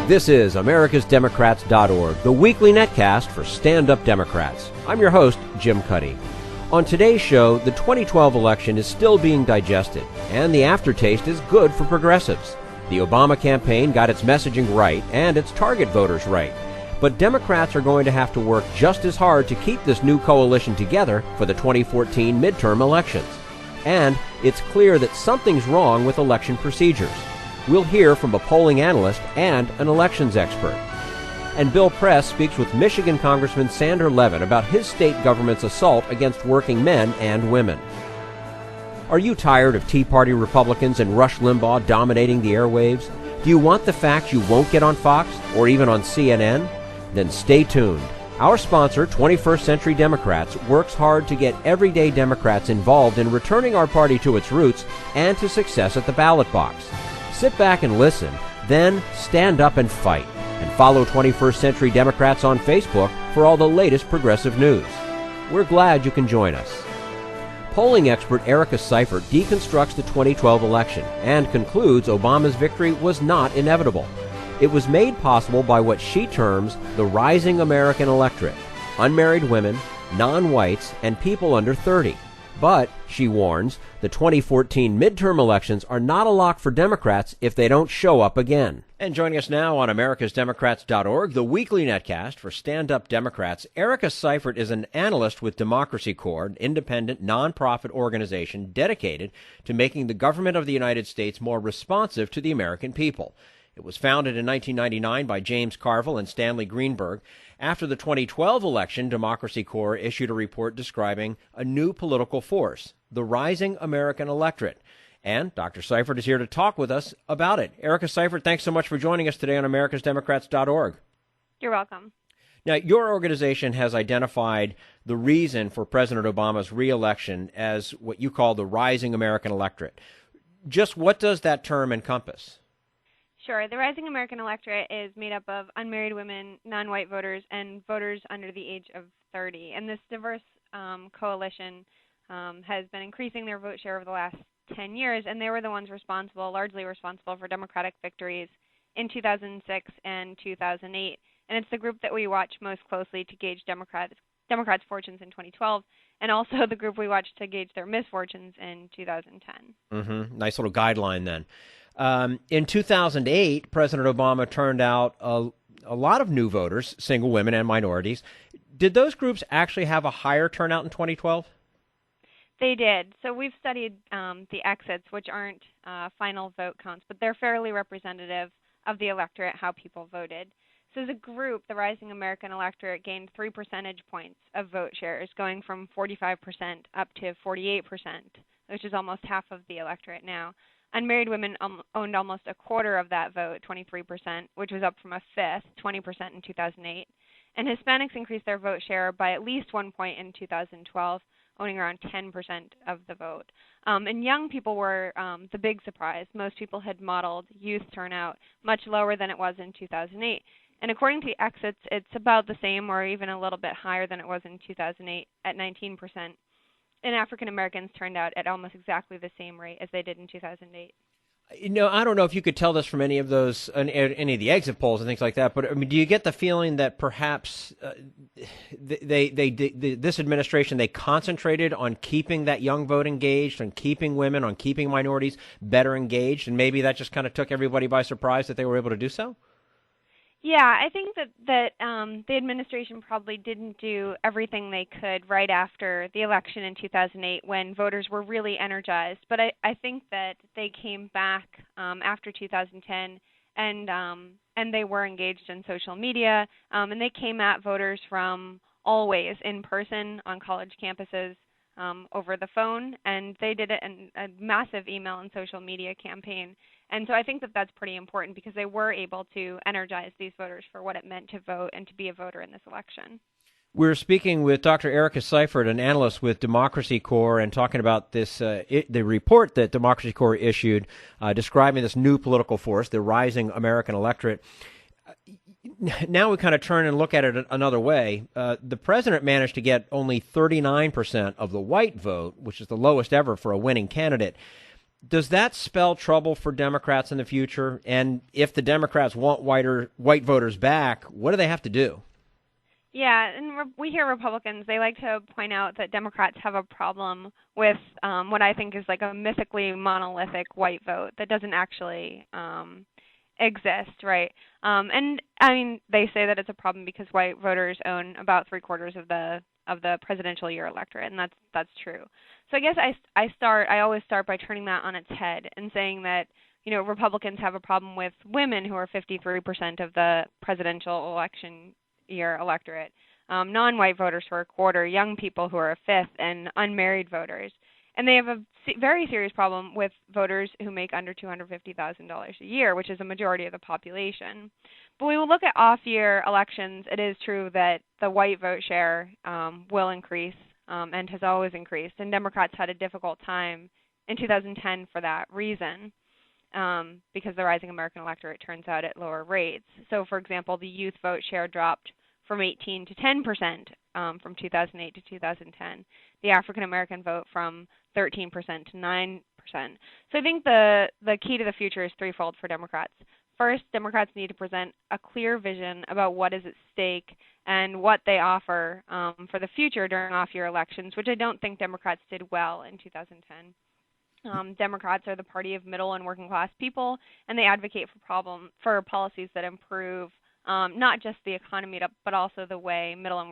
This is americasdemocrats.org, the weekly netcast for stand-up Democrats. I'm your host, Jim Cuddy. On today's show, the 2012 election is still being digested, and the aftertaste is good for progressives. The Obama campaign got its messaging right and its target voters right. But Democrats are going to have to work just as hard to keep this new coalition together for the 2014 midterm elections. And it's clear that something's wrong with election procedures. We'll hear from a polling analyst and an elections expert. And Bill Press speaks with Michigan Congressman Sander Levin about his state government's assault against working men and women. Are you tired of Tea Party Republicans and Rush Limbaugh dominating the airwaves? Do you want the facts you won't get on Fox or even on CNN? Then stay tuned. Our sponsor, 21st Century Democrats, works hard to get everyday Democrats involved in returning our party to its roots and to success at the ballot box. Sit back and listen, then stand up and fight. And follow 21st Century Democrats on Facebook for all the latest progressive news. We're glad you can join us. Polling expert Erica Seifert deconstructs the 2012 election and concludes Obama's victory was not inevitable. It was made possible by what she terms the Rising American Electorate, unmarried women, nonwhites, and people under 30. But, she warns, the 2014 midterm elections are not a lock for Democrats if they don't show up again. And joining us now on americasdemocrats.org, the weekly netcast for stand-up Democrats, Erica Seifert is an analyst with Democracy Corps, an independent, nonprofit organization dedicated to making the government of the United States more responsive to the American people. It was founded in 1999 by James Carville and Stanley Greenberg. After the 2012 election, Democracy Corps issued a report describing a new political force, the Rising American Electorate. And Dr. Seifert is here to talk with us about it. Erica Seifert, thanks so much for joining us today on americasdemocrats.org. You're welcome. Now, your organization has identified the reason for President Obama's re-election as what you call the Rising American Electorate. Just what does that term encompass? Sure. The Rising American Electorate is made up of unmarried women, non-white voters, and voters under the age of 30. And this diverse coalition has been increasing their vote share over the last 10 years, and they were the ones largely responsible for Democratic victories in 2006 and 2008. And it's the group that we watch most closely to gauge Democrats' fortunes in 2012, and also the group we watch to gauge their misfortunes in 2010. Nice little guideline then. In 2008, President Obama turned out a lot of new voters, single women and minorities. Did those groups actually have a higher turnout in 2012? They did. So we've studied the exits, which aren't final vote counts, but they're fairly representative of the electorate, how people voted. So as a group, the Rising American Electorate gained 3 percentage points of vote shares, going from 45% up to 48%, which is almost half of the electorate now. Unmarried women owned almost a quarter of that vote, 23%, which was up from a fifth, 20% in 2008. And Hispanics increased their vote share by at least 1 point in 2012, owning around 10% of the vote. And young people were the big surprise. Most people had modeled youth turnout much lower than it was in 2008. And according to the exits, it's about the same or even a little bit higher than it was in 2008 at 19%. And African Americans turned out at almost exactly the same rate as they did in 2008. I don't know if you could tell this from any of those, any of the exit polls and things like that, but I mean, do you get the feeling that perhaps this administration, they concentrated on keeping that young vote engaged, on keeping women, on keeping minorities better engaged, and maybe that just kind of took everybody by surprise that they were able to do so? Yeah, I think that the administration probably didn't do everything they could right after the election in 2008 when voters were really energized. But I think that they came back after 2010 and they were engaged in social media, and they came at voters from all ways, in person, on college campuses, over the phone, and they did it in a massive email and social media campaign. And so I think that that's pretty important because they were able to energize these voters for what it meant to vote and to be a voter in this election. We're speaking with Dr. Erica Seifert, an analyst with Democracy Corps, and talking about this the report that Democracy Corps issued describing this new political force, the Rising American Electorate. Now we kind of turn and look at it another way. The president managed to get only 39% of the white vote, which is the lowest ever for a winning candidate. Does that spell trouble for Democrats in the future? And if the Democrats want white voters back, what do they have to do? Yeah, and we hear Republicans, they like to point out that Democrats have a problem with what I think is like a mythically monolithic white vote that doesn't actually exist, right? And I mean, they say that it's a problem because white voters own about 3/4 of the presidential year electorate, and that's true. So I guess I always start by turning that on its head and saying that, you know, Republicans have a problem with women who are 53% of the presidential election year electorate, non-white voters who are 1/4, young people who are 1/5, and unmarried voters. And they have a very serious problem with voters who make under $250,000 a year, which is a majority of the population. But when we look at off-year elections, it is true that the white vote share will increase and has always increased. And Democrats had a difficult time in 2010 for that reason, because the Rising American Electorate turns out at lower rates. So, for example, the youth vote share dropped from 18 to 10% from 2008 to 2010. The African American vote from 13% to 9%. So I think the key to the future is threefold for Democrats. First, Democrats need to present a clear vision about what is at stake and what they offer for the future during off-year elections, which I don't think Democrats did well in 2010. Democrats are the party of middle and working class people, and they advocate for policies that improve not just the economy, but also the way middle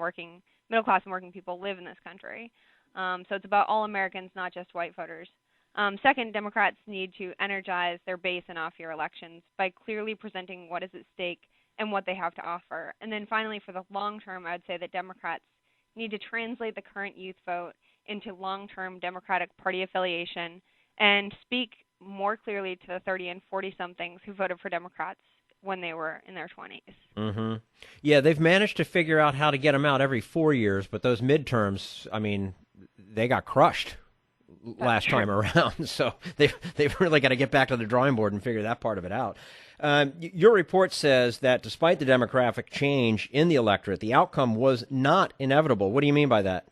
class and working people live in this country. So it's about all Americans, not just white voters. Second, Democrats need to energize their base in off-year elections by clearly presenting what is at stake and what they have to offer. And then finally, for the long term, I would say that Democrats need to translate the current youth vote into long-term Democratic Party affiliation and speak more clearly to the 30 and 40-somethings who voted for Democrats when they were in their 20s. Mm-hmm. Yeah, they've managed to figure out how to get them out every 4 years, but those midterms, I mean, they got crushed last time around. So they've really got to get back to the drawing board and figure that part of it out. Your report says that despite the demographic change in the electorate, the outcome was not inevitable. What do you mean by that?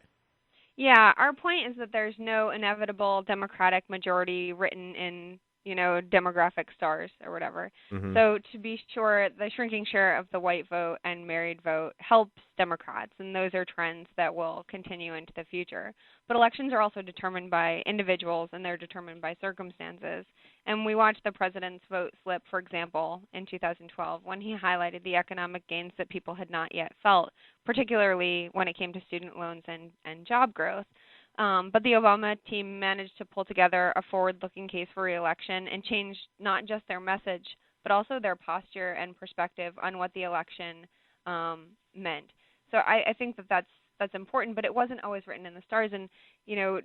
Yeah, our point is that there's no inevitable Democratic majority written in, you know, demographic stars or whatever. Mm-hmm. So to be sure, the shrinking share of the white vote and married vote helps Democrats, and those are trends that will continue into the future. But elections are also determined by individuals, and they're determined by circumstances. And we watched the president's vote slip, for example, in 2012, when he highlighted the economic gains that people had not yet felt, particularly when it came to student loans and job growth. But the Obama team managed to pull together a forward-looking case for re-election and change not just their message, but also their posture and perspective on what the election meant. So I think that that's important, but it wasn't always written in the stars. And, you know,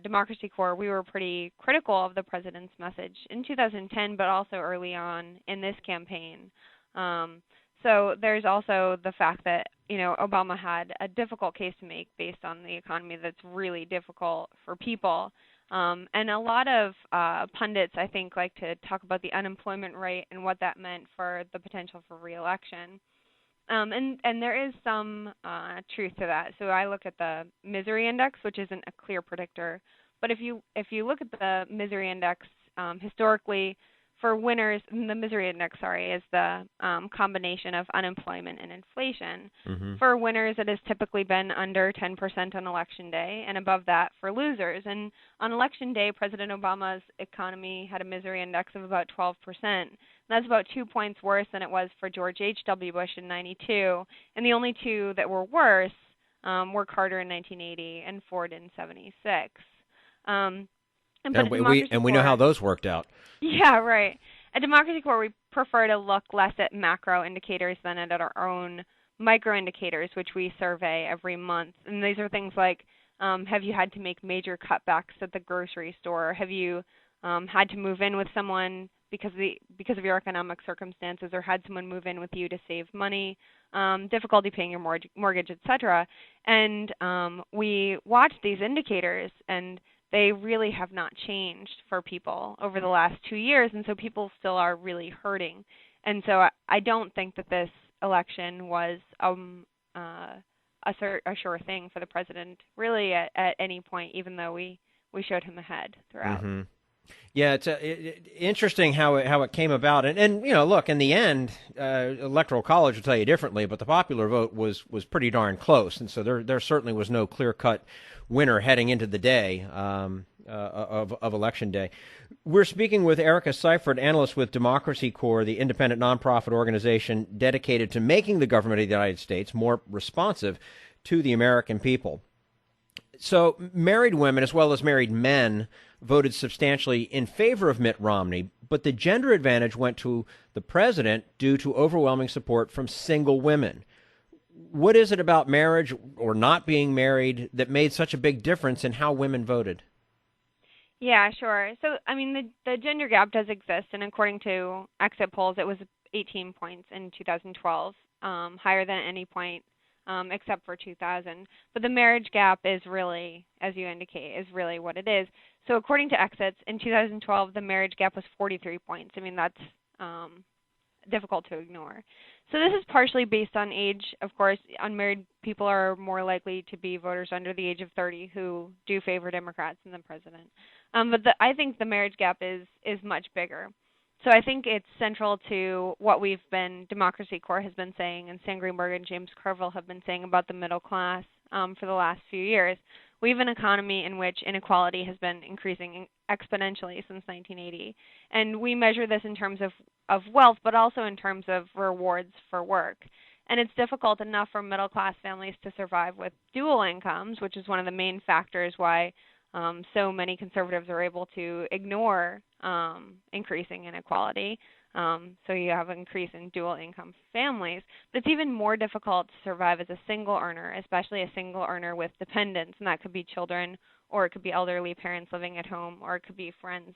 Democracy Corps, we were pretty critical of the president's message in 2010, but also early on in this campaign. So there's also the fact that, you know, Obama had a difficult case to make based on the economy that's really difficult for people. And a lot of pundits, I think, like to talk about the unemployment rate and what that meant for the potential for re-election. And there is some truth to that. So I look at the misery index, which isn't a clear predictor. But if you look at the misery index historically, for winners, the misery index, is the combination of unemployment and inflation. Mm-hmm. For winners, it has typically been under 10% on Election Day and above that for losers. And on Election Day, President Obama's economy had a misery index of about 12%. And that's about 2 points worse than it was for George H.W. Bush in 92. And the only two that were worse were Carter in 1980 and Ford in 76. And we know how those worked out. Yeah, right. At Democracy Corps, we prefer to look less at macro indicators than at our own micro indicators, which we survey every month. And these are things like, have you had to make major cutbacks at the grocery store? Have you had to move in with someone because of your economic circumstances, or had someone move in with you to save money, difficulty paying your mortgage, etc.? And we watch these indicators, and they really have not changed for people over the last 2 years, and so people still are really hurting. And so I don't think that this election was a sure thing for the president, really, at any point, even though we showed him ahead throughout. Mm-hmm. Yeah, it's interesting how it came about, and you know, look, in the end, Electoral College will tell you differently, but the popular vote was pretty darn close, and so there certainly was no clear cut winner heading into the day of Election Day. We're speaking with Erica Seifert, analyst with Democracy Corps, the independent nonprofit organization dedicated to making the government of the United States more responsive to the American people. So married women as well as married men voted substantially in favor of Mitt Romney, but the gender advantage went to the president due to overwhelming support from single women. What is it about marriage or not being married that made such a big difference in how women voted? Yeah, sure. So, I mean, the gender gap does exist, and according to exit polls, it was 18 points in 2012, higher than at any point except for 2000. But the marriage gap is really, as you indicate, is really what it is. So according to exits, in 2012, the marriage gap was 43 points. I mean, that's difficult to ignore. So this is partially based on age. Of course, unmarried people are more likely to be voters under the age of 30 who do favor Democrats and the president. But I think the marriage gap is much bigger. So I think it's central to what Democracy Corps has been saying, and Sam Greenberg and James Carville have been saying about the middle class for the last few years. We have an economy in which inequality has been increasing exponentially since 1980. And we measure this in terms of wealth, but also in terms of rewards for work. And it's difficult enough for middle class families to survive with dual incomes, which is one of the main factors why so many conservatives are able to ignore increasing inequality. So you have an increase in dual income families. But it's even more difficult to survive as a single earner, especially a single earner with dependents, and that could be children, or it could be elderly parents living at home, or it could be friends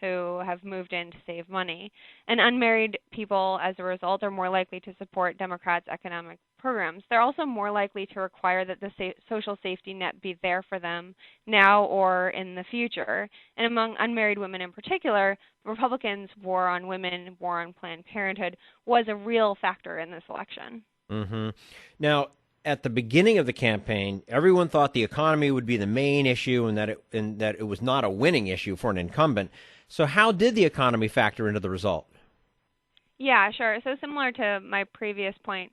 who have moved in to save money. And unmarried people, as a result, are more likely to support Democrats' economic programs. They're also more likely to require that the social safety net be there for them now or in the future. And among unmarried women in particular, Republicans' war on women, war on Planned Parenthood, was a real factor in this election. Mm-hmm. Now, at the beginning of the campaign, everyone thought the economy would be the main issue and that it was not a winning issue for an incumbent. So how did the economy factor into the result? Yeah, sure. So similar to my previous point,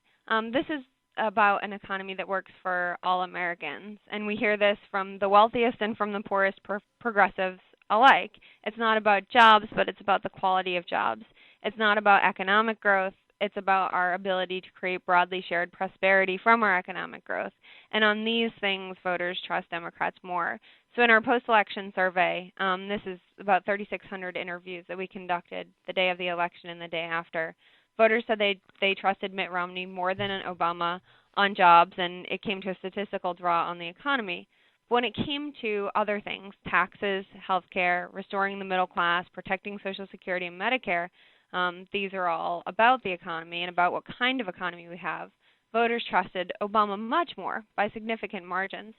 this is about an economy that works for all Americans. And we hear this from the wealthiest and from the poorest progressives alike. It's not about jobs, but it's about the quality of jobs. It's not about economic growth. It's about our ability to create broadly shared prosperity from our economic growth. And on these things, voters trust Democrats more. So in our post-election survey, this is about 3,600 interviews that we conducted the day of the election and the day after. Voters said they trusted Mitt Romney more than Obama on jobs, and it came to a statistical draw on the economy. But when it came to other things, taxes, health care, restoring the middle class, protecting Social Security and Medicare, these are all about the economy and about what kind of economy we have. Voters trusted Obama much more by significant margins.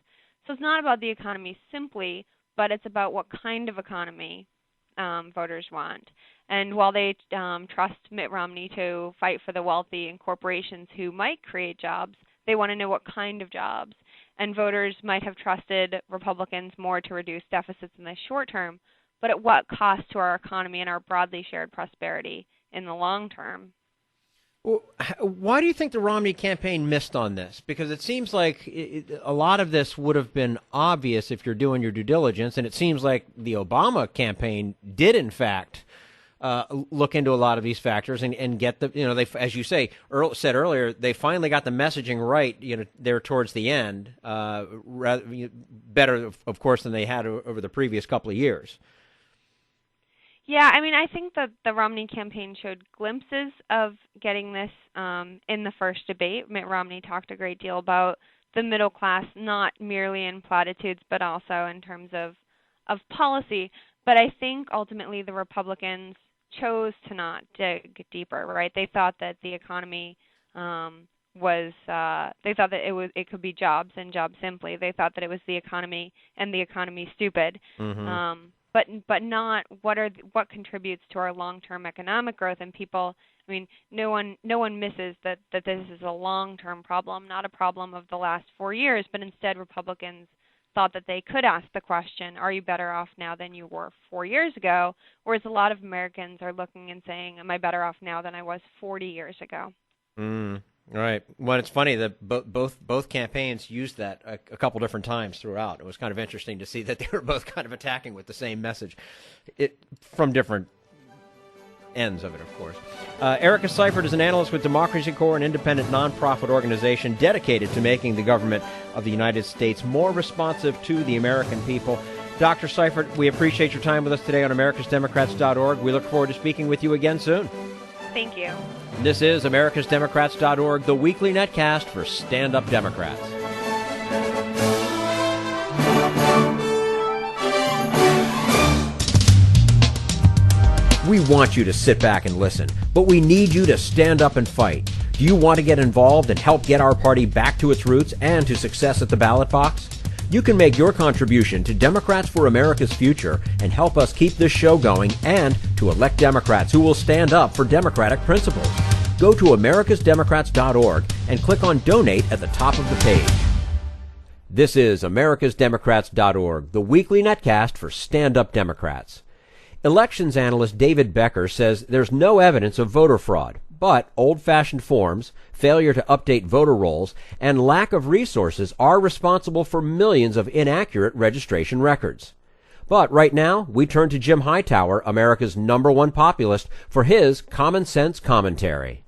So it's not about the economy simply, but it's about what kind of economy voters want. And while they trust Mitt Romney to fight for the wealthy and corporations who might create jobs, they want to know what kind of jobs. And voters might have trusted Republicans more to reduce deficits in the short term, but at what cost to our economy and our broadly shared prosperity in the long term? Well, why do you think the Romney campaign missed on this? Because it seems like a lot of this would have been obvious if you're doing your due diligence, and it seems like the Obama campaign did, in fact, look into a lot of these factors and get the, you know, they, as you said earlier, they finally got the messaging right, you know, there towards the end, better, of course, than they had over the previous couple of years. Yeah, I mean, I think that the Romney campaign showed glimpses of getting this in the first debate. Mitt Romney talked a great deal about the middle class, not merely in platitudes, but also in terms of policy. But I think ultimately the Republicans chose to not dig deeper, right? They thought that the economy they thought that it could be jobs and jobs simply. They thought that it was the economy and the economy stupid. Mm-hmm. But not what contributes to our long-term economic growth. And people, I mean, no one misses that this is a long-term problem, not a problem of the last 4 years, but instead Republicans thought that they could ask the question, are you better off now than you were 4 years ago? Whereas a lot of Americans are looking and saying, am I better off now than I was 40 years ago? Right. Well, it's funny that both campaigns used that a couple different times throughout. It was kind of interesting to see that they were both kind of attacking with the same message, from different ends of it, of course. Erica Seifert is an analyst with Democracy Corps, an independent nonprofit organization dedicated to making the government of the United States more responsive to the American people. Dr. Seifert, we appreciate your time with us today on americasdemocrats.org. We look forward to speaking with you again soon. Thank you. This is americasdemocrats.org, the weekly netcast for stand-up Democrats. We want you to sit back and listen, but we need you to stand up and fight. Do you want to get involved and help get our party back to its roots and to success at the ballot box? You can make your contribution to Democrats for America's Future and help us keep this show going and to elect Democrats who will stand up for democratic principles. Go to americasdemocrats.org and click on Donate at the top of the page. This is americasdemocrats.org, the weekly netcast for stand-up Democrats. Elections analyst David Becker says there's no evidence of voter fraud, but old-fashioned forms, failure to update voter rolls, and lack of resources are responsible for millions of inaccurate registration records. But right now, we turn to Jim Hightower, America's #1 populist, for his common sense commentary.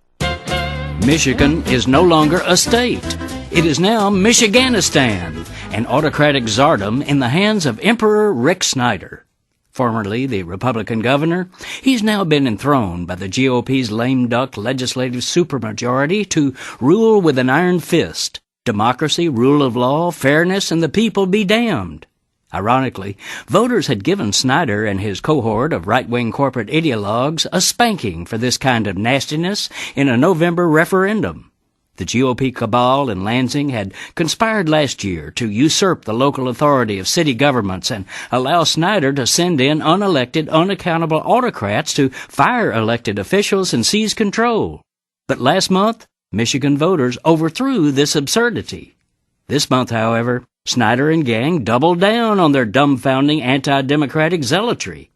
Michigan is no longer a state. It is now Michiganistan, an autocratic tsardom in the hands of Emperor Rick Snyder. Formerly the Republican governor, he's now been enthroned by the GOP's lame duck legislative supermajority to rule with an iron fist. Democracy, rule of law, fairness, and the people be damned. Ironically, voters had given Snyder and his cohort of right-wing corporate ideologues a spanking for this kind of nastiness in a November referendum. The GOP cabal in Lansing had conspired last year to usurp the local authority of city governments and allow Snyder to send in unelected, unaccountable autocrats to fire elected officials and seize control. But last month, Michigan voters overthrew this absurdity. This month, however, Snyder and gang doubled down on their dumbfounding anti-democratic zealotry.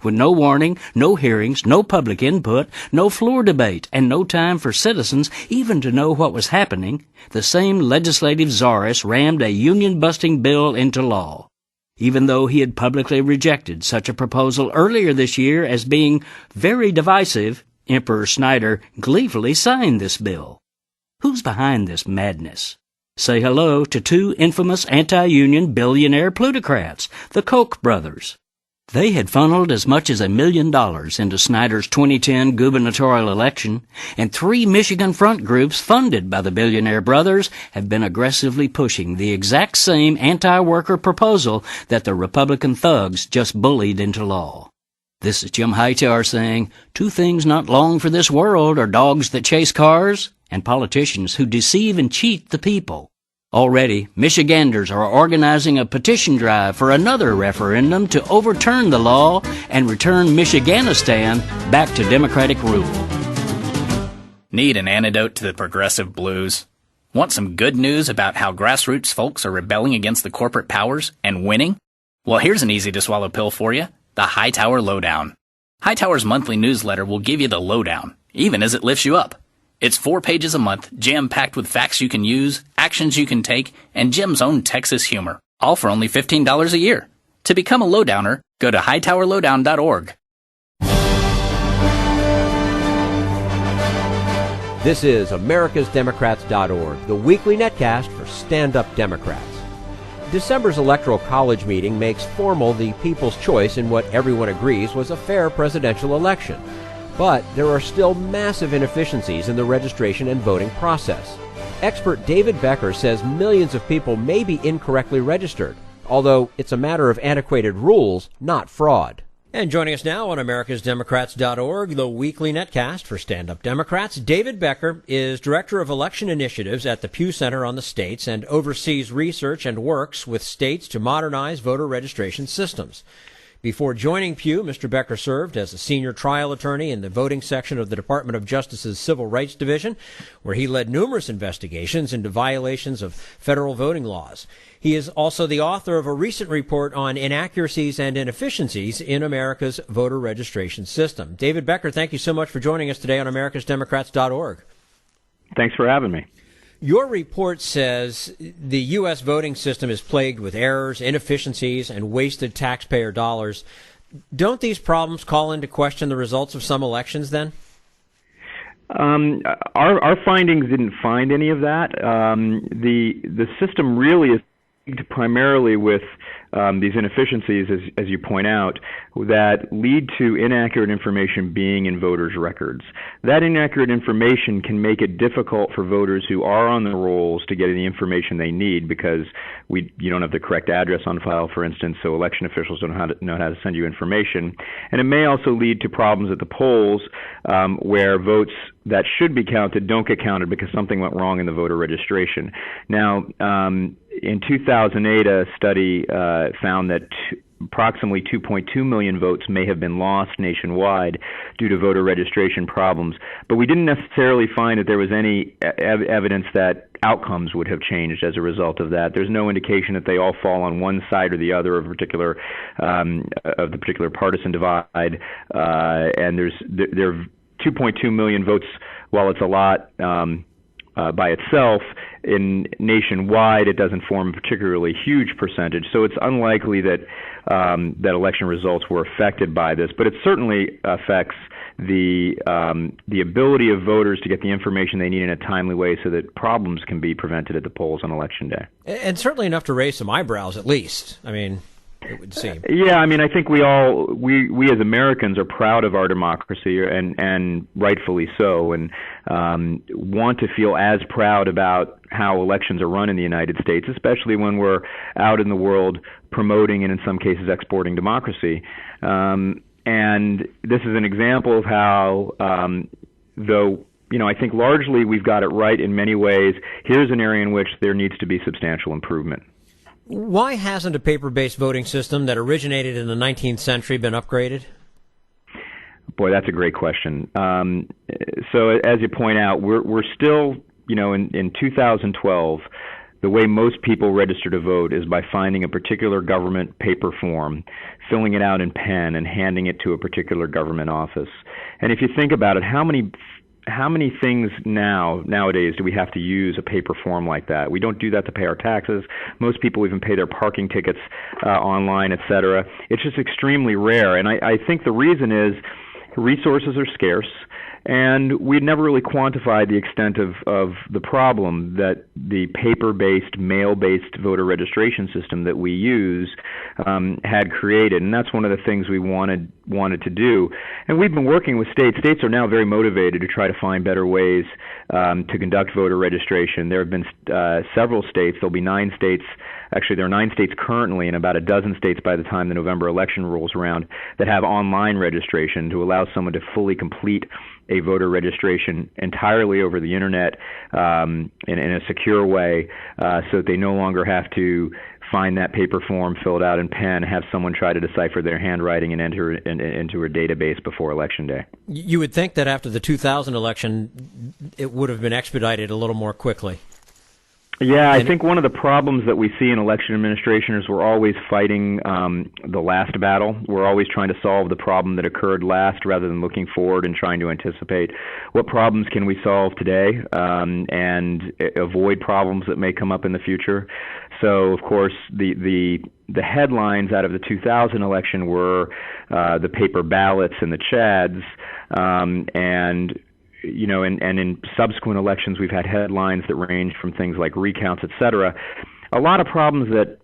With no warning, no hearings, no public input, no floor debate, and no time for citizens even to know what was happening, the same legislative czarist rammed a union-busting bill into law. Even though he had publicly rejected such a proposal earlier this year as being very divisive, Emperor Snyder gleefully signed this bill. Who's behind this madness? Say hello to two infamous anti-union billionaire plutocrats, the Koch brothers. They had funneled as much as $1 million into Snyder's 2010 gubernatorial election, and 3 Michigan front groups funded by the billionaire brothers have been aggressively pushing the exact same anti-worker proposal that the Republican thugs just bullied into law. This is Jim Hightower saying, 2 things not long for this world are dogs that chase cars and politicians who deceive and cheat the people. Already, Michiganders are organizing a petition drive for another referendum to overturn the law and return Michiganistan back to democratic rule. Need an antidote to the progressive blues? Want some good news about how grassroots folks are rebelling against the corporate powers and winning? Well, here's an easy-to-swallow pill for you, the Hightower Lowdown. Hightower's monthly newsletter will give you the lowdown, even as it lifts you up. It's 4 pages a month, jam-packed with facts you can use, actions you can take, and Jim's own Texas humor, all for only $15 a year. To become a lowdowner, go to hightowerlowdown.org. This is americasdemocrats.org, the weekly netcast for stand-up Democrats. December's Electoral College meeting makes formal the people's choice in what everyone agrees was a fair presidential election. But there are still massive inefficiencies in the registration and voting process. Expert David Becker says millions of people may be incorrectly registered, although it's a matter of antiquated rules, not fraud. And joining us now on americasdemocrats.org, the weekly netcast for stand-up Democrats, David Becker is Director of Election Initiatives at the Pew Center on the States and oversees research and works with states to modernize voter registration systems. Before joining Pew, Mr. Becker served as a senior trial attorney in the voting section of the Department of Justice's Civil Rights Division, where he led numerous investigations into violations of federal voting laws. He is also the author of a recent report on inaccuracies and inefficiencies in America's voter registration system. David Becker, thank you so much for joining us today on americasdemocrats.org. Thanks for having me. Your report says the U.S. voting system is plagued with errors, inefficiencies, and wasted taxpayer dollars. Don't these problems call into question the results of some elections then? Our findings didn't find any of that. The system really is plagued primarily with these inefficiencies, as you point out, that lead to inaccurate information being in voters' records. That inaccurate information can make it difficult for voters who are on the rolls to get the information they need because you don't have the correct address on file, for instance, so election officials don't know how to send you information. And it may also lead to problems at the polls where votes that should be counted don't get counted because something went wrong in the voter registration. Now, in 2008, a study found that approximately 2.2 million votes may have been lost nationwide due to voter registration problems, but we didn't necessarily find that there was any evidence that outcomes would have changed as a result of that. There's no indication that they all fall on one side or the other of the particular partisan divide, and there are 2.2 million votes. While it's a lot by itself, in nationwide, it doesn't form a particularly huge percentage. So it's unlikely that that election results were affected by this, but it certainly affects the ability of voters to get the information they need in a timely way so that problems can be prevented at the polls on Election Day. And certainly enough to raise some eyebrows, at least. I mean, it would seem. Yeah, I mean, I think we as Americans are proud of our democracy, and rightfully so, and want to feel as proud about how elections are run in the United States, especially when we're out in the world promoting and in some cases exporting democracy. And this is an example of how, though, I think largely we've got it right in many ways, here's an area in which there needs to be substantial improvement. Why hasn't a paper-based voting system that originated in the 19th century been upgraded? Boy, that's a great question. So as you point out, we're still, in 2012, the way most people register to vote is by finding a particular government paper form, filling it out in pen, and handing it to a particular government office. And if you think about it, how many things nowadays do we have to use a paper form like that? We don't do that to pay our taxes. Most people even pay their parking tickets online, et cetera. It's just extremely rare. And I think the reason is resources are scarce, and we'd never really quantified the extent of the problem that the paper-based, mail-based voter registration system that we use had created. And that's one of the things we wanted to do. And we've been working with states. States are now very motivated to try to find better ways to conduct voter registration. There have been several states. There'll be 9 states. Actually, there are 9 states currently and about a dozen states by the time the November election rolls around that have online registration to allow someone to fully complete a voter registration entirely over the internet in a secure way so that they no longer have to find that paper form, fill it out in pen, have someone try to decipher their handwriting and enter it into a database before Election Day. You would think that after the 2000 election, it would have been expedited a little more quickly. Yeah, I think one of the problems that we see in election administration is we're always fighting the last battle. We're always trying to solve the problem that occurred last rather than looking forward and trying to anticipate what problems can we solve today and avoid problems that may come up in the future. So, of course, the headlines out of the 2000 election were the paper ballots and the chads, and in subsequent elections, we've had headlines that range from things like recounts, et cetera. A lot of problems that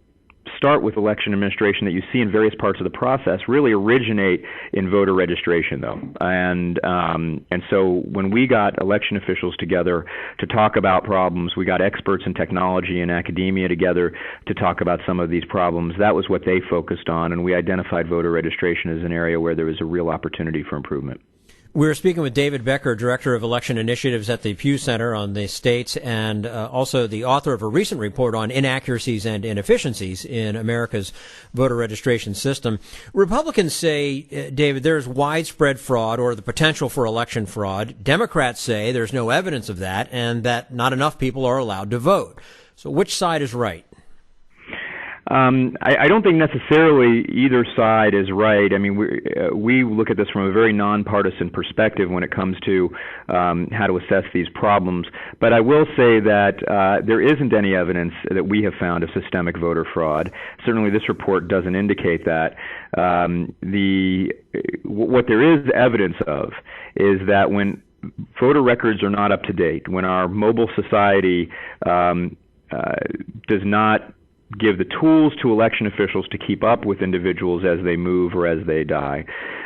start with election administration that you see in various parts of the process really originate in voter registration, though. And so when we got election officials together to talk about problems, we got experts in technology and academia together to talk about some of these problems. That was what they focused on, and we identified voter registration as an area where there was a real opportunity for improvement. We're speaking with David Becker, Director of Election Initiatives at the Pew Center on the states, and also the author of a recent report on inaccuracies and inefficiencies in America's voter registration system. Republicans say, David, there's widespread fraud or the potential for election fraud. Democrats say there's no evidence of that and that not enough people are allowed to vote. So which side is right? I don't think necessarily either side is right. I mean, we look at this from a very nonpartisan perspective when it comes to how to assess these problems. But I will say that there isn't any evidence that we have found of systemic voter fraud. Certainly, this report doesn't indicate that. What there is evidence of is that when voter records are not up to date, when our mobile society does not give the tools to election officials to keep up with individuals as they move or as they die.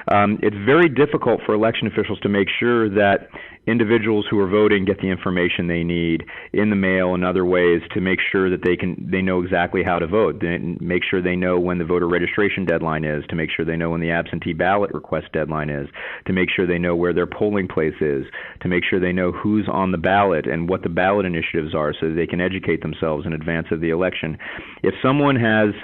It's very difficult for election officials to make sure that individuals who are voting get the information they need in the mail and other ways to make sure that they know exactly how to vote, make sure they know when the voter registration deadline is, to make sure they know when the absentee ballot request deadline is, to make sure they know where their polling place is, to make sure they know who's on the ballot and what the ballot initiatives are so that they can educate themselves in advance of the election. If someone has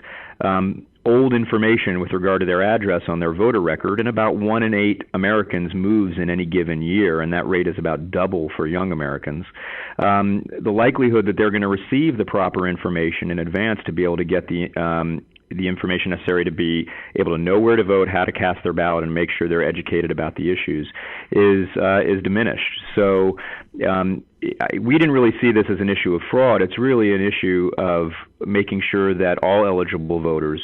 old information with regard to their address on their voter record, and about 1 in 8 Americans moves in any given year, and that rate is about double for young Americans, the likelihood that they're going to receive the proper information in advance to be able to get the information necessary to be able to know where to vote, how to cast their ballot, and make sure they're educated about the issues is diminished. So we didn't really see this as an issue of fraud. It's really an issue of making sure that all eligible voters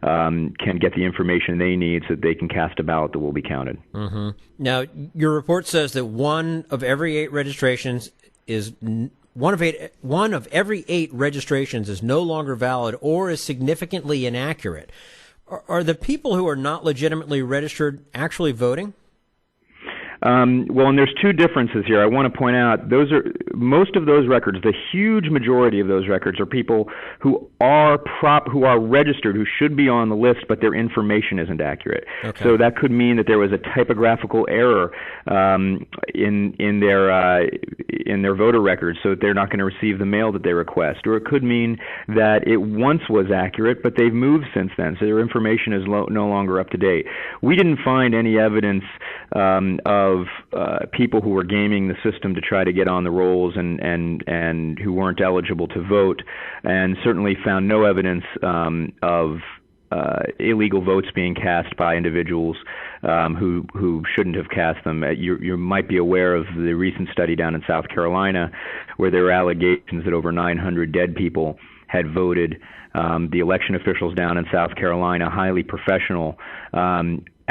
can get the information they need so that they can cast a ballot that will be counted. Mm-hmm. Now, your report says that one of every 8 registrations is no longer valid or is significantly inaccurate. Are the people who are not legitimately registered actually voting? Well, and there's two differences here. I want to point out most of those records, the huge majority of those records, are people who are registered, who should be on the list, but their information isn't accurate. Okay. So that could mean that there was a typographical error in their voter records, so that they're not going to receive the mail that they request. Or it could mean that it once was accurate, but they've moved since then, so their information is no longer up to date. We didn't find any evidence of people who were gaming the system to try to get on the rolls and who weren't eligible to vote, and certainly found no evidence of illegal votes being cast by individuals who shouldn't have cast them. You might be aware of the recent study down in South Carolina where there were allegations that over 900 dead people had voted. The election officials down in South Carolina, highly professional,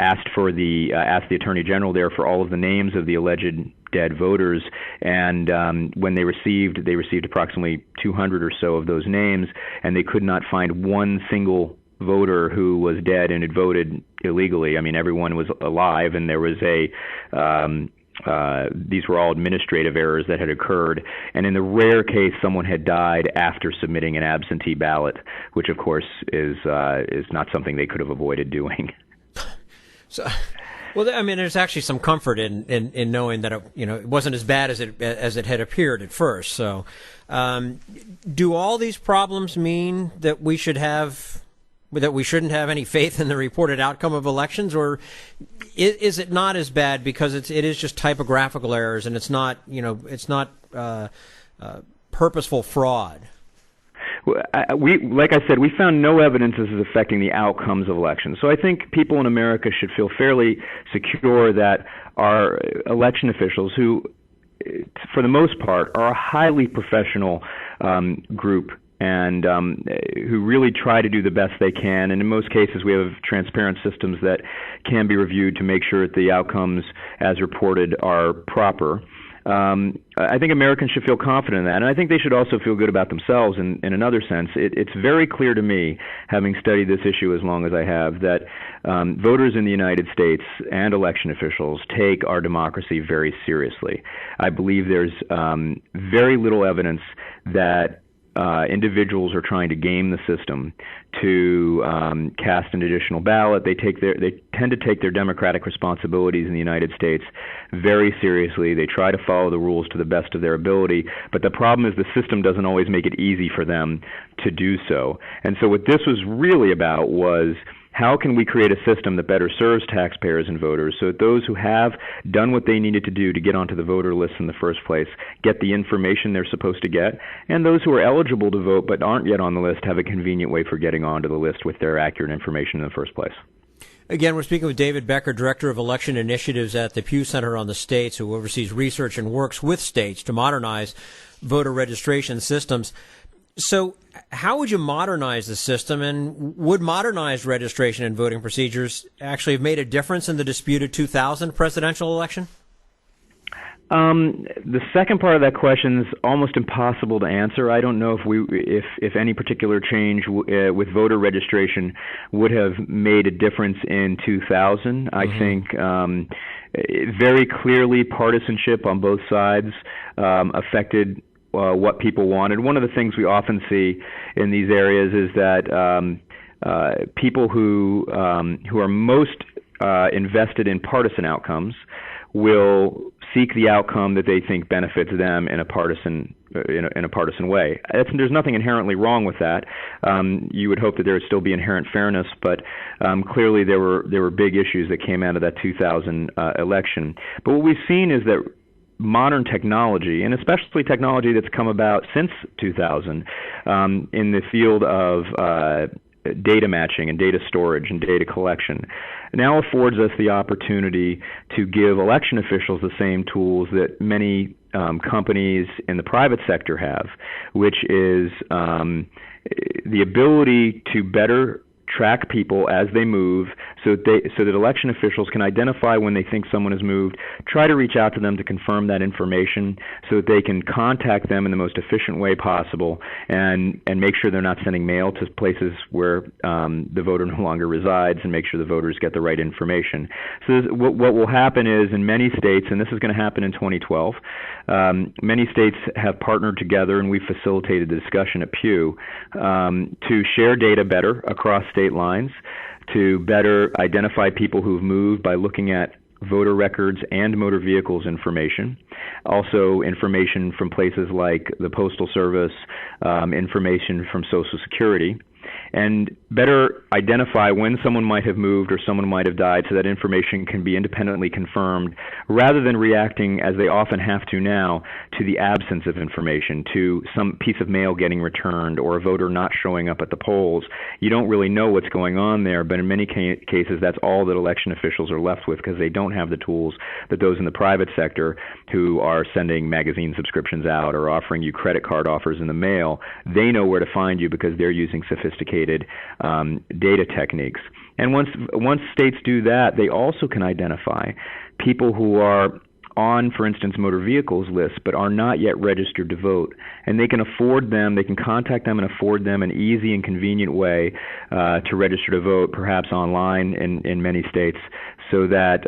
asked the Attorney General there for all of the names of the alleged dead voters, and when they received approximately 200 or so of those names, and they could not find one single voter who was dead and had voted illegally. I mean, everyone was alive, and there was these were all administrative errors that had occurred, and in the rare case someone had died after submitting an absentee ballot, which of course is not something they could have avoided doing. So, well, I mean, there's actually some comfort in knowing that it wasn't as bad as it had appeared at first. So, do all these problems mean that we shouldn't have any faith in the reported outcome of elections, or is it not as bad because it is just typographical errors and it's not purposeful fraud? Like I said, we found no evidence this is affecting the outcomes of elections. So I think people in America should feel fairly secure that our election officials, who, for the most part, are a highly professional group and who really try to do the best they can. And in most cases, we have transparent systems that can be reviewed to make sure that the outcomes, as reported, are proper. I think Americans should feel confident in that, and I think they should also feel good about themselves in another sense. It's very clear to me, having studied this issue as long as I have, that voters in the United States and election officials take our democracy very seriously. I believe there's very little evidence that individuals are trying to game the system to cast an additional ballot. They tend to take their democratic responsibilities in the United States very seriously. They try to follow the rules to the best of their ability, but the problem is the system doesn't always make it easy for them to do so. And so what this was really about was, how can we create a system that better serves taxpayers and voters so that those who have done what they needed to do to get onto the voter list in the first place get the information they're supposed to get, and those who are eligible to vote but aren't yet on the list have a convenient way for getting onto the list with their accurate information in the first place. Again, we're speaking with David Becker, Director of Election Initiatives at the Pew Center on the States, who oversees research and works with states to modernize voter registration systems. So how would you modernize the system, and would modernized registration and voting procedures actually have made a difference in the disputed 2000 presidential election? The second part of that question is almost impossible to answer. I don't know if any particular change with voter registration would have made a difference in 2000. I think very clearly partisanship on both sides affected what people wanted. One of the things we often see in these areas is that people who are most invested in partisan outcomes will seek the outcome that they think benefits them in a partisan way. There's nothing inherently wrong with that. You would hope that there would still be inherent fairness, but clearly there were big issues that came out of that 2000 election. But what we've seen is that modern technology, and especially technology that's come about since 2000 in the field of data matching and data storage and data collection, now affords us the opportunity to give election officials the same tools that many companies in the private sector have, which is the ability to better track people as they move, so that election officials can identify when they think someone has moved, try to reach out to them to confirm that information so that they can contact them in the most efficient way possible, and make sure they're not sending mail to places where the voter no longer resides, and make sure the voters get the right information. So what will happen is, in many states, and this is going to happen in 2012, many states have partnered together, and we've facilitated the discussion at Pew to share data better across state lines, to better identify people who've moved by looking at voter records and motor vehicles information, also information from places like the Postal Service, information from Social Security, and better identify when someone might have moved or someone might have died, so that information can be independently confirmed, rather than reacting, as they often have to now, to the absence of information, to some piece of mail getting returned or a voter not showing up at the polls. You don't really know what's going on there, but in many cases that's all that election officials are left with, because they don't have the tools that those in the private sector who are sending magazine subscriptions out or offering you credit card offers in the mail, they know where to find you because they're using sophisticated data techniques. And once states do that, they also can identify people who are on, for instance, motor vehicles lists, but are not yet registered to vote. And they can contact them and afford them an easy and convenient way to register to vote, perhaps online in many states, so that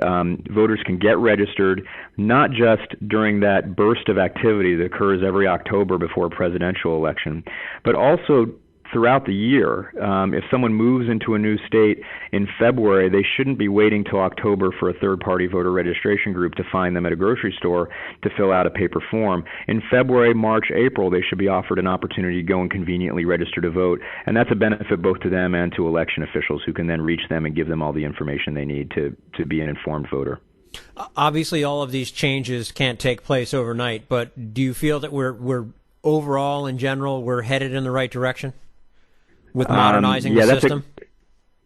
voters can get registered, not just during that burst of activity that occurs every October before a presidential election, but also throughout the year. If someone moves into a new state in February, they shouldn't be waiting till October for a third-party voter registration group to find them at a grocery store to fill out a paper form. In February, March, April, they should be offered an opportunity to go and conveniently register to vote, and that's a benefit both to them and to election officials, who can then reach them and give them all the information they need to be an informed voter. Obviously, all of these changes can't take place overnight, but do you feel that we're overall, in general, we're headed in the right direction with modernizing the system?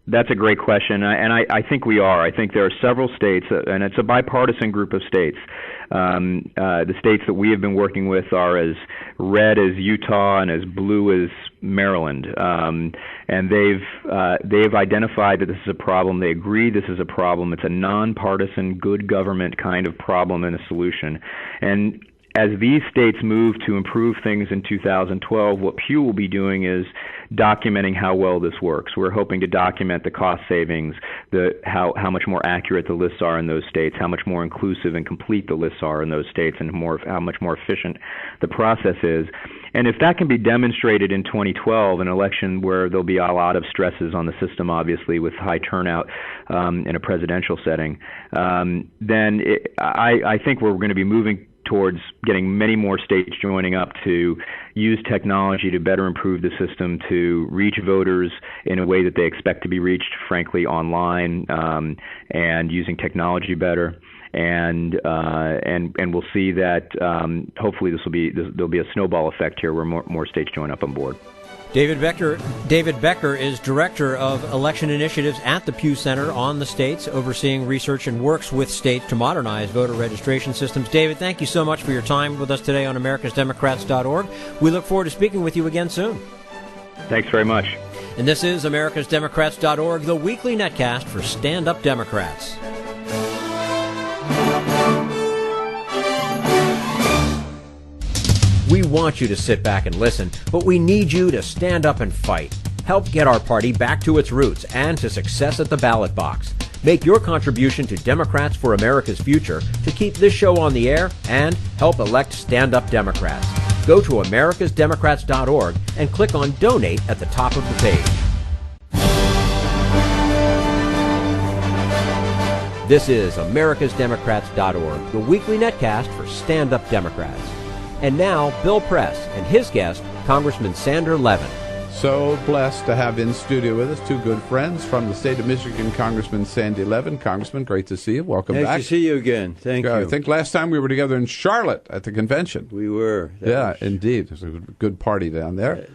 That's a great question, and I think we are. I think there are several states, and it's a bipartisan group of states. The states that we have been working with are as red as Utah and as blue as Maryland, and they've identified that this is a problem. They agree this is a problem. It's a nonpartisan, good government kind of problem and a solution. And as these states move to improve things in 2012, what Pew will be doing is documenting how well this works. We're hoping to document the cost savings, how much more accurate the lists are in those states, how much more inclusive and complete the lists are in those states, and how much more efficient the process is. And if that can be demonstrated in 2012, an election where there'll be a lot of stresses on the system, obviously, with high turnout in a presidential setting, then I think we're going to be moving towards getting many more states joining up to use technology to better improve the system, to reach voters in a way that they expect to be reached, frankly, online, and using technology better. And we'll see that hopefully there'll be a snowball effect here where more states join up on board. David Becker is Director of Election Initiatives at the Pew Center on the states, overseeing research and works with states to modernize voter registration systems. David, thank you so much for your time with us today on americasdemocrats.org. We look forward to speaking with you again soon. Thanks very much. And this is americasdemocrats.org, the weekly netcast for stand-up Democrats. We want you to sit back and listen, but we need you to stand up and fight. Help get our party back to its roots and to success at the ballot box. Make your contribution to Democrats for America's Future to keep this show on the air and help elect stand-up Democrats. Go to americasdemocrats.org and click on Donate at the top of the page. This is americasdemocrats.org, the weekly netcast for stand-up Democrats. And now, Bill Press and his guest, Congressman Sander Levin. So blessed to have in studio with us two good friends from the state of Michigan, Congressman Sandy Levin. Congressman, great to see you. Welcome back. Nice to see you again. Thank you. I think last time we were together in Charlotte at the convention. We were. Indeed. It was a good party down there.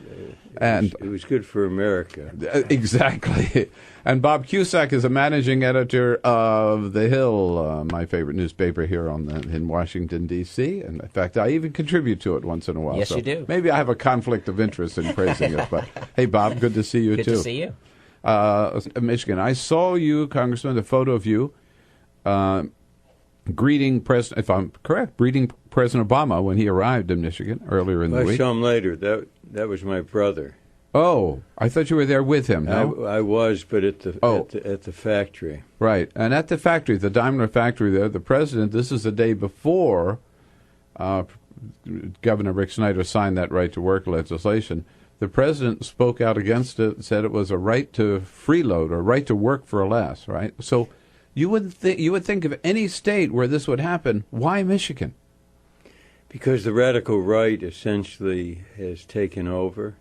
It was good for America. Exactly. And Bob Cusack is a managing editor of The Hill, my favorite newspaper here in Washington, D.C. And in fact, I even contribute to it once in a while. Yes, you do. Maybe I have a conflict of interest in praising it. But hey, Bob, good to see you, too. Good to see you. Michigan. I saw you, Congressman, a photo of you greeting President, if I'm correct, greeting President Obama when he arrived in Michigan earlier in the week. I saw him later. That was my brother. Oh, I thought you were there with him. No? I was, but at the factory. Right, and at the factory, the Daimler factory there, the president. This is the day before Governor Rick Snyder signed that right to work legislation. The president spoke out against it, said it was a right to freeload or right to work for less. Right, so you would think of any state where this would happen. Why Michigan? Because the radical right essentially has taken over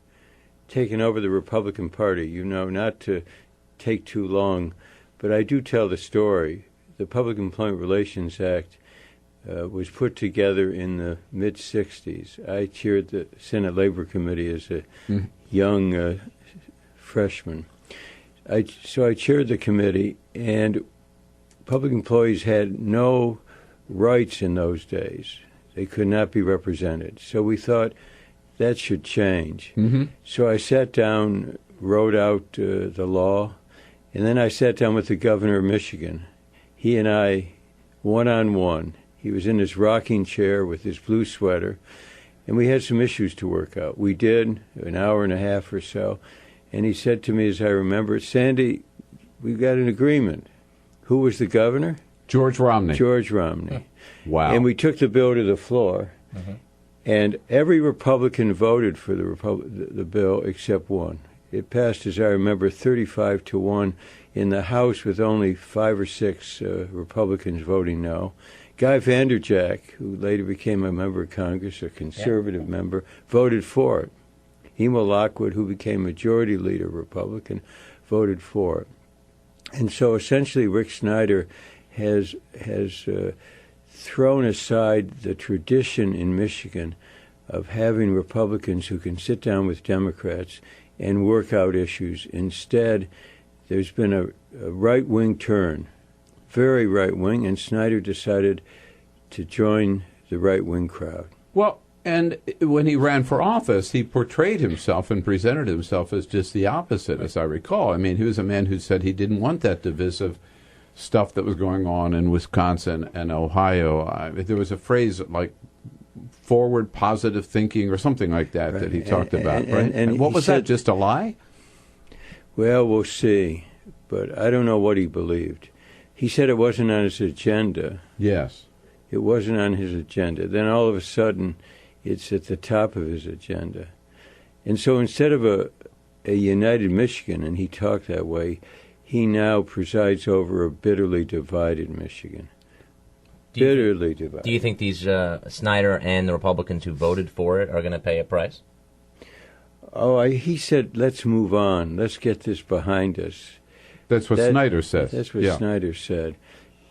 the Republican Party. You know, not to take too long, but I do tell the story. The Public Employment Relations Act was put together in the mid-'60s. I chaired the Senate Labor Committee as a young freshman. So I chaired the committee, and public employees had no rights in those days. They could not be represented. So we thought that should change. Mm-hmm. So I sat down, wrote out the law, and then I sat down with the governor of Michigan. He and I, one-on-one. He was in his rocking chair with his blue sweater, and we had some issues to work out. We did, an hour and a half or so, and he said to me, as I remember, Sandy, we've got an agreement. Who was the governor? George Romney. George Romney. Wow. And we took the bill to the floor, and every Republican voted for the bill except one. It passed, as I remember, 35-1 in the House with only 5 or 6 Republicans voting no. Guy Vanderjack, who later became a member of Congress, a conservative member, voted for it. Hemo Lockwood, who became Majority Leader Republican, voted for it. And so essentially Rick Snyder has thrown aside the tradition in Michigan of having Republicans who can sit down with Democrats and work out issues. Instead, there's been a right-wing turn, very right-wing, and Snyder decided to join the right-wing crowd. Well, and when he ran for office, he portrayed himself and presented himself as just the opposite, as I recall. I mean, he was a man who said he didn't want that divisive stuff that was going on in Wisconsin and Ohio. There was a phrase like forward positive thinking or something like that that he talked about, right? And what was that, just a lie? Well, we'll see. But I don't know what he believed. He said it wasn't on his agenda. Yes. It wasn't on his agenda. Then all of a sudden, it's at the top of his agenda. And so instead of a united Michigan, and he talked that way, he now presides over a bitterly divided Michigan. Bitterly divided. Do you think these Snyder and the Republicans who voted for it are going to pay a price? He said, let's move on. Let's get this behind us. That's what Snyder says. That's what Snyder said.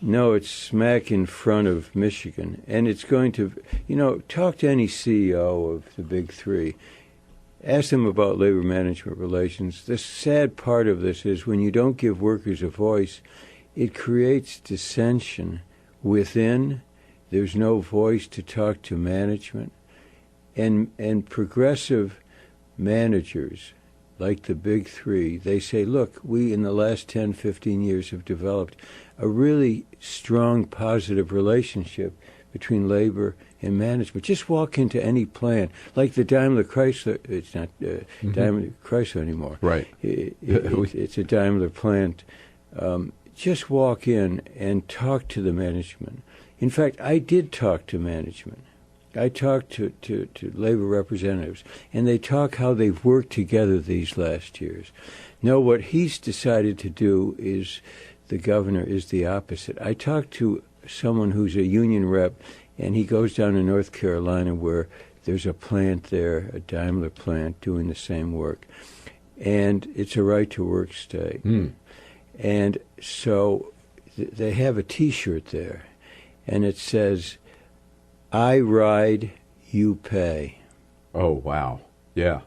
No, it's smack in front of Michigan. And it's going to, talk to any CEO of the big three. Ask them about labor management relations. The sad part of this is when you don't give workers a voice, it creates dissension within. There's no voice to talk to management. And progressive managers, like the big three, they say, look, we in the last 10, 15 years have developed a really strong positive relationship between labor and management. Just walk into any plant, like the Daimler Chrysler. It's not Daimler Chrysler anymore. Right. It's a Daimler plant. Just walk in and talk to the management. In fact, I did talk to management. I talked to labor representatives, and they talk how they've worked together these last years. No, what he's decided to do is, the governor is the opposite. I talked to someone who's a union rep, and he goes down to North Carolina where there's a plant there, a Daimler plant, doing the same work. And it's a right-to-work state. And so they have a T-shirt there, and it says, I ride, you pay. Oh, wow. Yeah.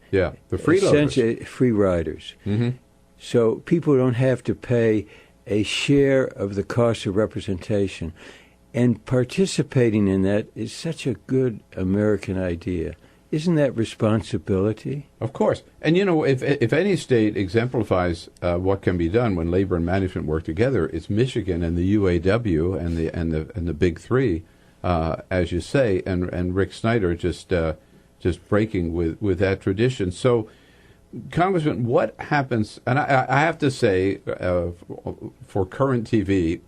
Yeah. The freeloaders. Essentially, free riders. So people don't have to pay a share of the cost of representation. And participating in that is such a good American idea. Isn't that responsibility? Of course. And, if any state exemplifies what can be done when labor and management work together, it's Michigan and the UAW and the big three. As you say, and Rick Snyder just breaking with that tradition. So, Congressman, what happens? And I have to say, for current TV,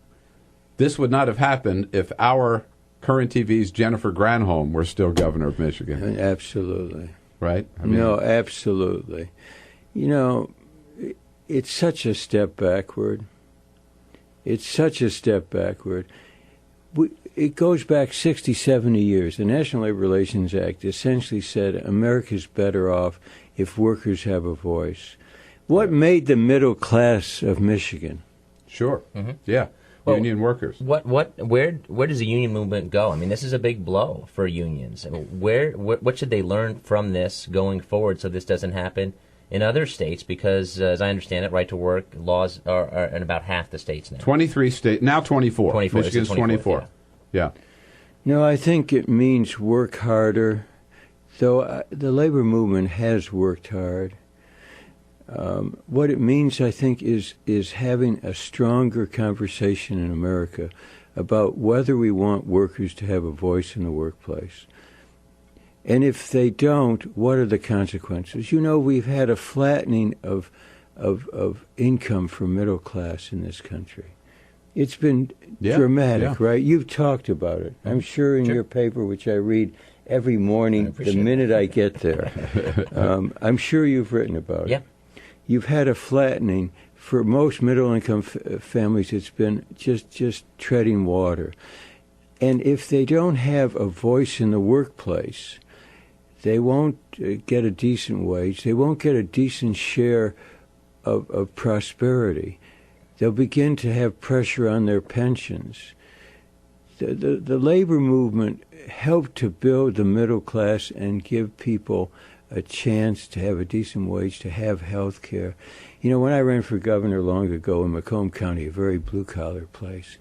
this would not have happened if our current TV's Jennifer Granholm were still governor of Michigan. Absolutely. Right? No, absolutely. It's such a step backward. It's such a step backward. It goes back 60, 70 years. The National Labor Relations Act essentially said America's better off if workers have a voice. What made the middle class of Michigan? Sure. Yeah. Well, union workers. Where does the union movement go? I mean, this is a big blow for unions. I mean, what should they learn from this going forward so this doesn't happen in other states? Because, as I understand it, right to work laws are in about half the states now. 23 states, now 24. Michigan's 24. Yeah. No, I think it means work harder, though the labor movement has worked hard. What it means, I think, is having a stronger conversation in America about whether we want workers to have a voice in the workplace. And if they don't, what are the consequences? We've had a flattening of income for middle class in this country. It's been dramatic, right? You've talked about it. I'm sure in your paper, which I read every morning the minute I get there. I'm sure you've written about it. You've had a flattening. For most middle-income families, it's been just treading water. And if they don't have a voice in the workplace, they won't get a decent wage. They won't get a decent share of prosperity. They'll begin to have pressure on their pensions. The labor movement helped to build the middle class and give people a chance to have a decent wage, to have health care. When I ran for governor long ago in Macomb County, a very blue-collar place,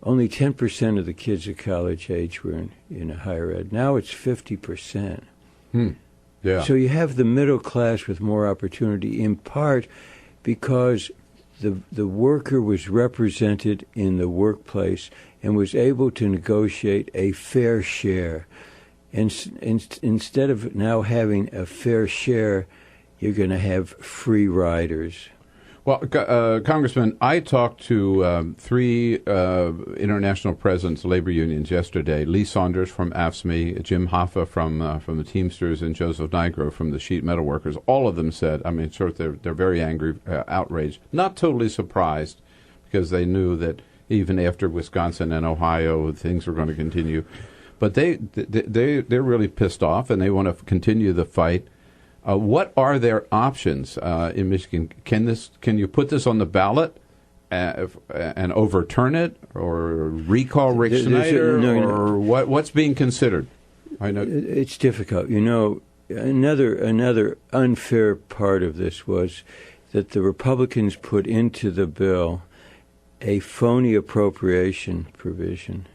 only 10% of the kids at college age were in higher ed. Now it's 50%. Yeah. So you have the middle class with more opportunity, in part because the worker was represented in the workplace and was able to negotiate a fair share. And instead of now having a fair share, you're going to have free riders. Well, Congressman, I talked to three international presidents of labor unions yesterday: Lee Saunders from AFSCME, Jim Hoffa from the Teamsters, and Joseph Nigro from the sheet metal workers. All of them said, they're very angry, outraged, not totally surprised, because they knew that even after Wisconsin and Ohio, things were going to continue. But they're really pissed off, and they want to continue the fight. What are their options in Michigan? Can you put this on the ballot and overturn it, or recall Rick Snyder, or what's being considered? I know it's difficult. Another unfair part of this was that the Republicans put into the bill a phony appropriation provision.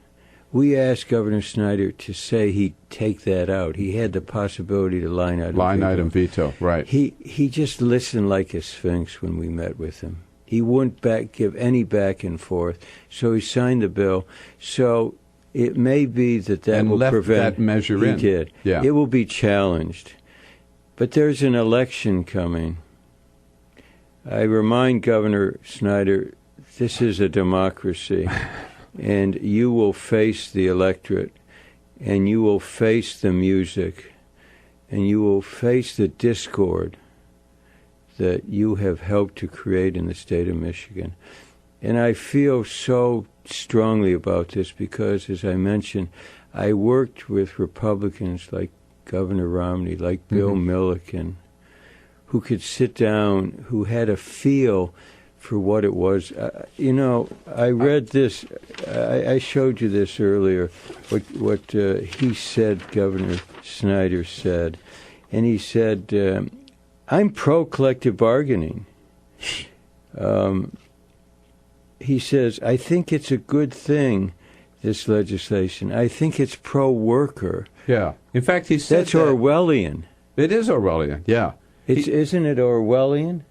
We asked Governor Snyder to say he'd take that out. He had the possibility to line item veto. Right. He just listened like a sphinx when we met with him. He wouldn't give any back and forth. So he signed the bill. So it may be that will left prevent that measure he in. Did. Yeah. It will be challenged. But there's an election coming. I remind Governor Snyder, this is a democracy. And you will face the electorate, and you will face the music, and you will face the discord that you have helped to create in the state of Michigan. And I feel so strongly about this because, as I mentioned, I worked with Republicans like Governor Romney, like Bill Milliken, who could sit down, who had a feel for what it was. I read this. I showed you this earlier. What he said, Governor Snyder said, and he said, "I'm pro collective bargaining." He says, "I think it's a good thing, this legislation. I think it's pro worker." Yeah. In fact, he said that's Orwellian. It is Orwellian. Yeah. Isn't it Orwellian?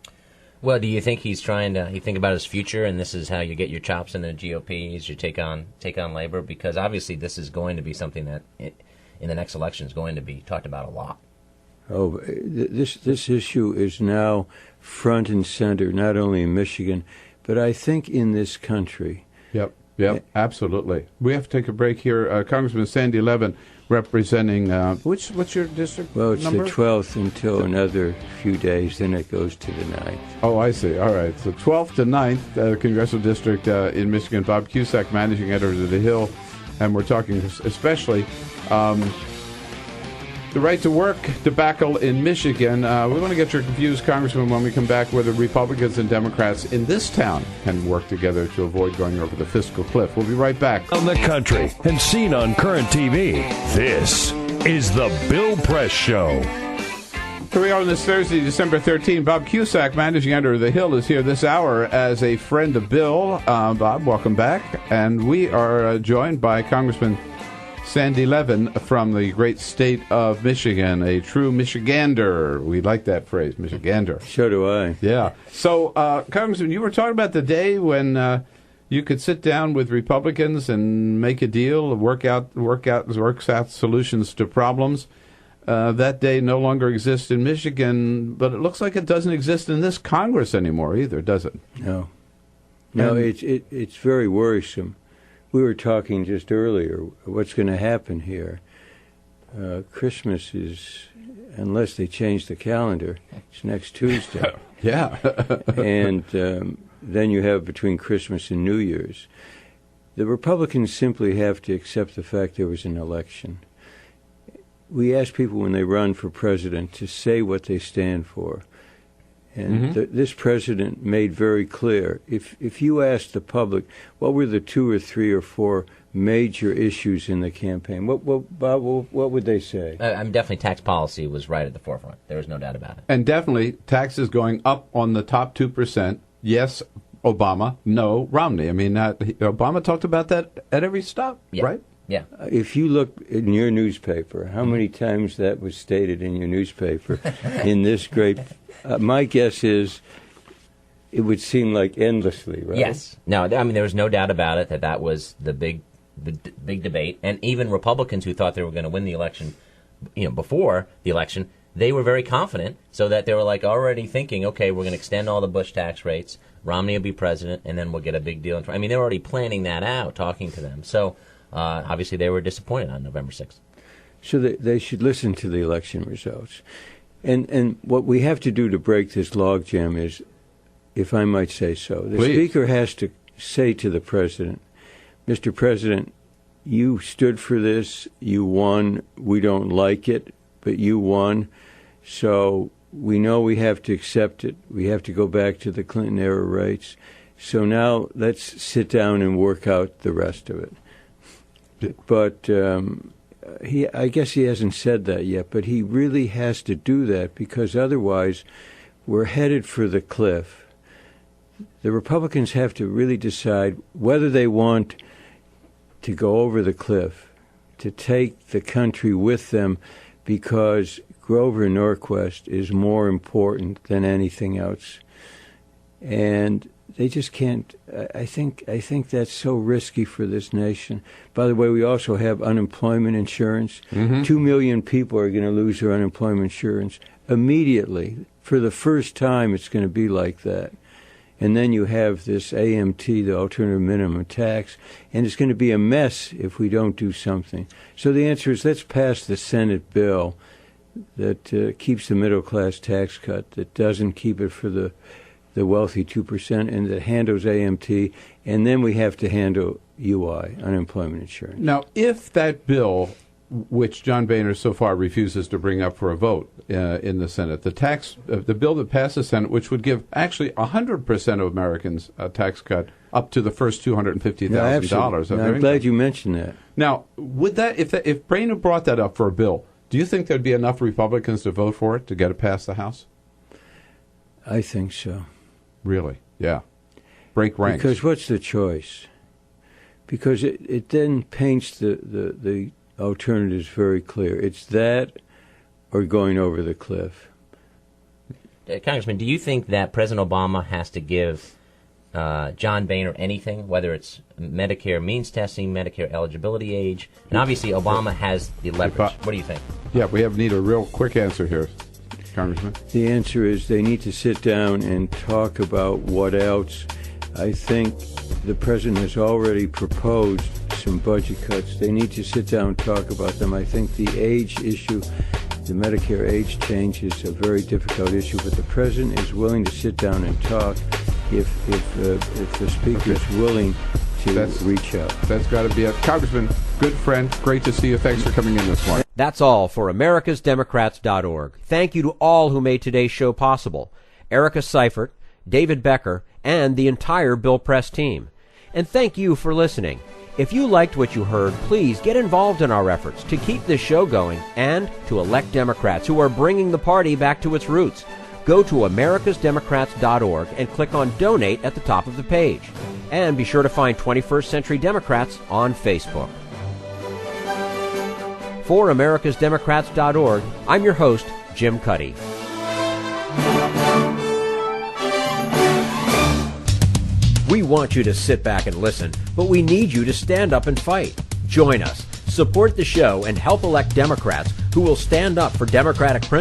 Well, do you think he's trying to think about his future, and this is how you get your chops in the GOP, is you take on labor? Because obviously this is going to be something that in the next election is going to be talked about a lot. Oh, this issue is now front and center, not only in Michigan, but I think in this country. Yep, absolutely. We have to take a break here. Congressman Sandy Levin, representing what's your district? Well, it's number? the 12th until another few days, then it goes to the 9th. Oh, I see. All right. So 12th to 9th, Congressional District in Michigan. Bob Cusack, managing editor of The Hill, and we're talking especially the right to work debacle in Michigan. We want to get your views, Congressman, when we come back, whether Republicans and Democrats in this town can work together to avoid going over the fiscal cliff. We'll be right back. On the country and seen on current TV, this is The Bill Press Show. Here we are on this Thursday, December 13. Bob Cusack, managing editor of The Hill, is here this hour as a friend of Bill. Bob, welcome back. And we are joined by Congressman Sandy Levin from the great state of Michigan, a true Michigander. We like that phrase, Michigander. So do I. Yeah. So, Congressman, you were talking about the day when you could sit down with Republicans and make a deal, work out solutions to problems. That day no longer exists in Michigan, but it looks like it doesn't exist in this Congress anymore either, does it? No. It's very worrisome. We were talking just earlier, what's going to happen here. Christmas is, unless they change the calendar, it's next Tuesday. Yeah. And then you have between Christmas and New Year's. The Republicans simply have to accept the fact there was an election. We ask people when they run for president to say what they stand for. And this president made very clear, if you ask the public, what were the 2 or 3 or 4 major issues in the campaign, what would they say? Definitely tax policy was right at the forefront. There was no doubt about it. And definitely taxes going up on the top 2%. Yes, Obama. No, Romney. I mean, Obama talked about that at every stop, right? Yeah. If you look in your newspaper, how many times that was stated in your newspaper in this great... my guess is it would seem like endlessly, right? Yes. No, I mean, there was no doubt about it that was the big the big debate, and even Republicans who thought they were going to win the election, before the election, they were very confident, so that they were like already thinking, okay, we're going to extend all the Bush tax rates, Romney will be president, and then we'll get a big deal. I mean, they were already planning that out, talking to them. So obviously they were disappointed on November 6th. So they should listen to the election results. And what we have to do to break this logjam is, if I might say so, the Speaker has to say to the President, Mr. President, you stood for this, you won, we don't like it, but you won, so we know we have to accept it. We have to go back to the Clinton-era rates. So now let's sit down and work out the rest of it. But I guess he hasn't said that yet, but he really has to do that, because otherwise we're headed for the cliff. The Republicans have to really decide whether they want to go over the cliff, to take the country with them, because Grover Norquist is more important than anything else. And they just can't. I think that's so risky for this nation. By the way, we also have unemployment insurance. 2 million people are going to lose their unemployment insurance immediately. For the first time, it's going to be like that. And then you have this AMT, the alternative minimum tax, and it's going to be a mess if we don't do something. So the answer is, let's pass the Senate bill that keeps the middle-class tax cut, that doesn't keep it for the wealthy 2%, and that handles AMT, and then we have to handle UI, unemployment insurance. Now, if that bill, which John Boehner so far refuses to bring up for a vote in the Senate, the bill that passed the Senate, which would give actually 100% of Americans a tax cut up to the first $250,000. I'm glad you mentioned that. Now, would that, if Boehner brought that up for a bill, do you think there'd be enough Republicans to vote for it to get it past the House? I think so. Really? Yeah. Break ranks. Because what's the choice? Because it then paints the alternatives very clear. It's that or going over the cliff. Congressman, do you think that President Obama has to give John Boehner anything, whether it's Medicare means testing, Medicare eligibility age? And obviously Obama has the leverage. What do you think? Yeah, we need a real quick answer here, Congressman. The answer is they need to sit down and talk about what else. I think the president has already proposed some budget cuts. They need to sit down and talk about them. I think the age issue, the Medicare age change, is a very difficult issue, but the president is willing to sit down and talk if the speaker is willing to reach out. That's got to be it. Congressman, good friend, great to see you. Thanks for coming in this morning. That's all for americasdemocrats.org. Thank you to all who made today's show possible. Erica Seifert, David Becker, and the entire Bill Press team. And thank you for listening. If you liked what you heard, please get involved in our efforts to keep this show going and to elect Democrats who are bringing the party back to its roots. Go to americasdemocrats.org and click on Donate at the top of the page. And be sure to find 21st Century Democrats on Facebook. For americasdemocrats.org, I'm your host, Jim Cuddy. We want you to sit back and listen, but we need you to stand up and fight. Join us, support the show, and help elect Democrats who will stand up for democratic principles